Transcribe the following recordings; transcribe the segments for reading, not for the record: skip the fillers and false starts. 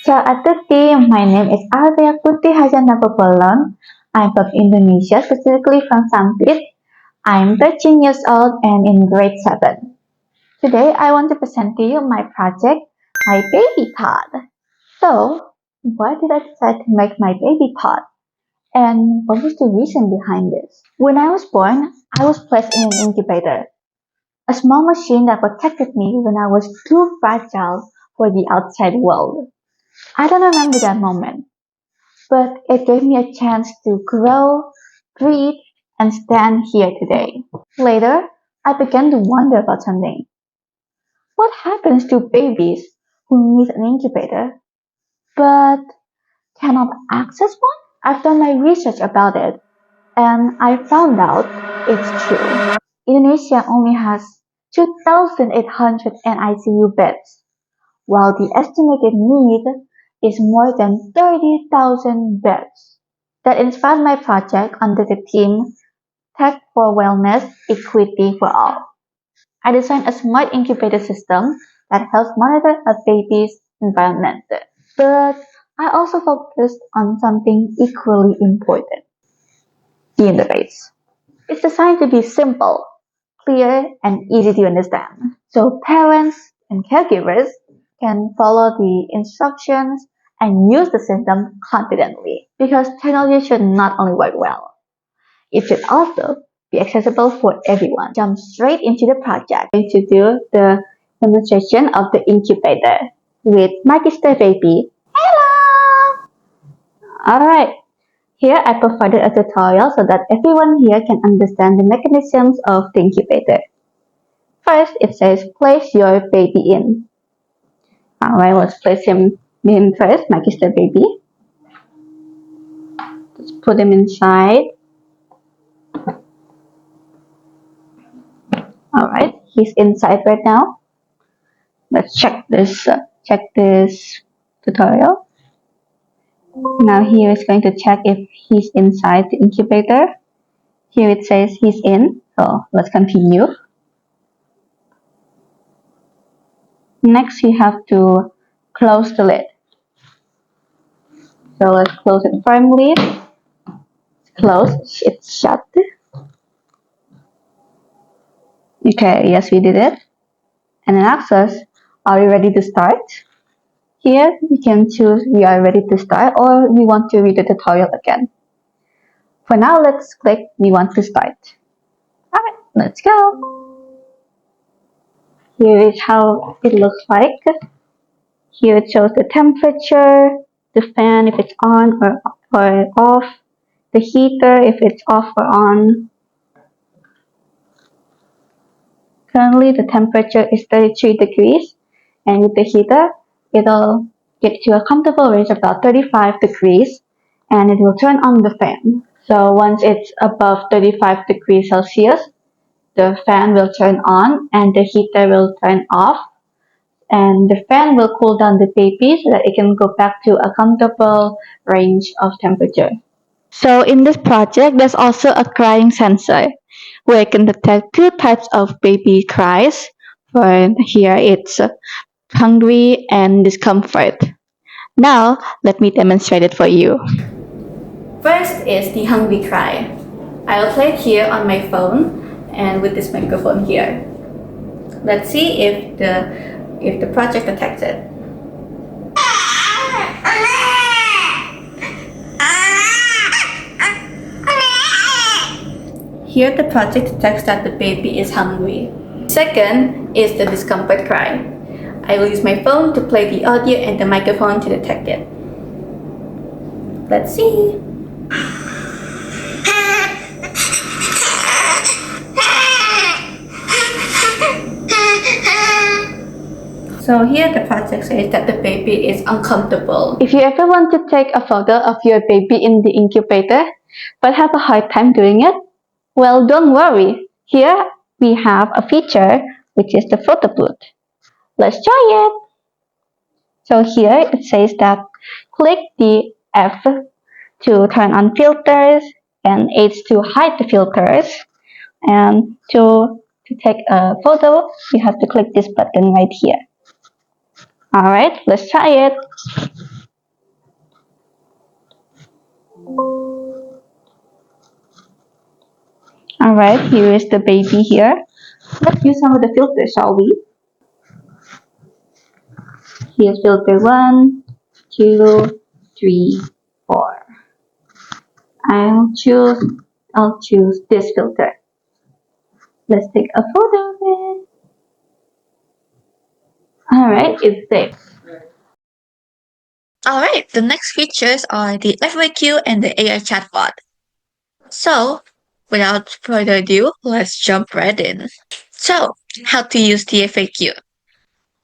Ciao a tutti, my name is Alethea I'm from Indonesia, specifically from Sampit. I'm 13 years old and in grade 7. Today I want to present to you my project, my baby pod. So, why did I decide to make my baby pod? And what was the reason behind this? When I was born, I was placed in an incubator, a small machine that protected me when I was too fragile for the outside world. I don't remember that moment, but it gave me a chance to grow, breathe, and stand here today. Later, I began to wonder about something. What happens to babies who need an incubator but cannot access one? I've done my research about it, and I found out it's true. Indonesia only has 2,800 NICU beds, while the estimated need is more than 30,000 beds. That inspired my project under the theme Tech for Wellness, Equity for All. I designed a smart incubator system that helps monitor a baby's environment. But I also focused on something equally important, the interface. It's designed to be simple, clear, and easy to understand, so parents and caregivers can follow the instructions and use the system confidently. Because technology should not only work well, it should also be accessible for everyone. Jump straight into the project. I'm going to do the demonstration of the incubator with Magister Baby. Hello! Alright, here I provided a tutorial so that everyone here can understand the mechanisms of the incubator. First, it says place your baby in. Alright, let's place him in first, Magister Baby. Let's put him inside. Alright, he's inside right now. Let's check this tutorial. Now here it's going to check if he's inside the incubator. Here it says he's in, so let's continue. Next, you have to close the lid. So let's close it firmly. Close, it's shut. Okay, yes, we did it. And then asks us, are we ready to start? Here we can choose we are ready to start or we want to read the tutorial again. For now, let's click we want to start. Alright, let's go. Here is how it looks like. Here it shows the temperature, the fan if it's on or off, the heater if it's off or on. Currently the temperature is 33 degrees, and with the heater it'll get to a comfortable range of about 35 degrees, and it will turn on the fan. So once it's above 35 degrees Celsius, the fan will turn on and the heater will turn off, and the fan will cool down the baby so that it can go back to a comfortable range of temperature. So in this project, there's also a crying sensor where it can detect two types of baby cries. For here, it's hungry and discomfort. Now, let me demonstrate it for you. First is the hungry cry. I'll play it here on my phone and with this microphone here. Let's see if the project detects it. Here the project detects that the baby is hungry. Second is the discomfort cry. I will use my phone to play the audio and the microphone to detect it. Let's see. So here the project says that the baby is uncomfortable. If you ever want to take a photo of your baby in the incubator but have a hard time doing it, well, don't worry. Here we have a feature which is the photo booth. Let's try it. So here it says that click the F to turn on filters and H to hide the filters, and to take a photo you have to click this button right here. Alright, let's try it. Alright, here is the baby here. Let's use some of the filters, shall we? Here's filter 1, 2, 3, 4. I'll choose this filter. Let's take a photo of it. Alright, it's safe. Alright, the next features are the FAQ and the AI chatbot. So, without further ado, let's jump right in. So, how to use the FAQ.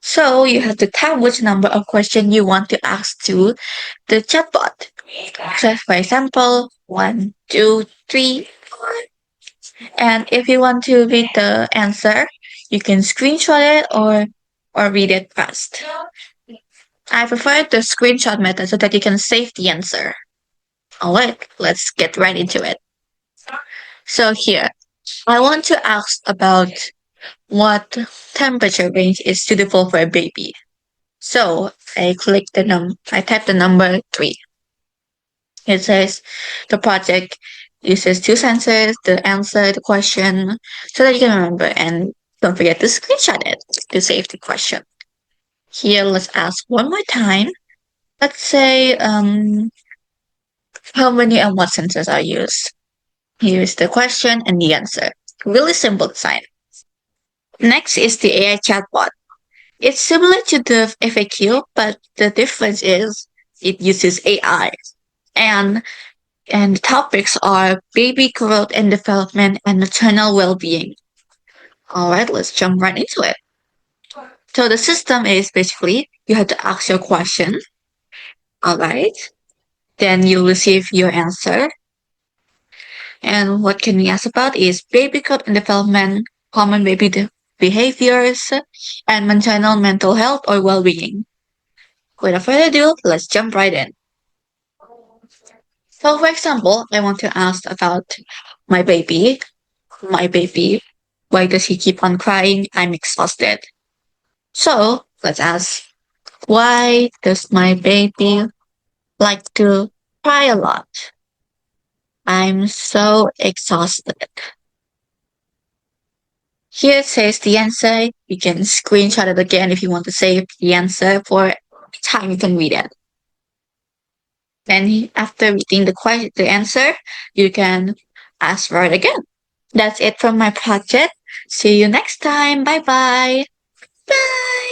So, you have to tap which number of questions you want to ask to the chatbot. So, for example, 1, 2, 3, 4. And if you want to read the answer, you can screenshot it or read it fast. I prefer the screenshot method so that you can save the answer. Alright, let's get right into it. So here, I want to ask about what temperature range is suitable for a baby. So I type the number 3. It says the project uses 2 sentences, the answer, the question, so that you can remember, and don't forget to screenshot it to save the question. Here, let's ask one more time. Let's say, how many and what sentences are used? Here's the question and the answer. Really simple design. Next is the AI chatbot. It's similar to the FAQ, but the difference is it uses AI. And the topics are baby growth and development and maternal well-being. Alright, let's jump right into it. So the system is basically you have to ask your question. Alright. Then you'll receive your answer. And what can we ask about is baby growth and development, common baby behaviors, and maternal mental health or well-being. Without further ado, let's jump right in. So, for example, I want to ask about my baby. My baby, why does he keep on crying? I'm exhausted. So, let's ask, why does my baby like to cry a lot? I'm so exhausted. Here it says the answer. You can screenshot it again if you want to save the answer for time you can read it. Then after reading the answer, you can ask for it again. That's it from my project. See you next time. Bye bye. Bye.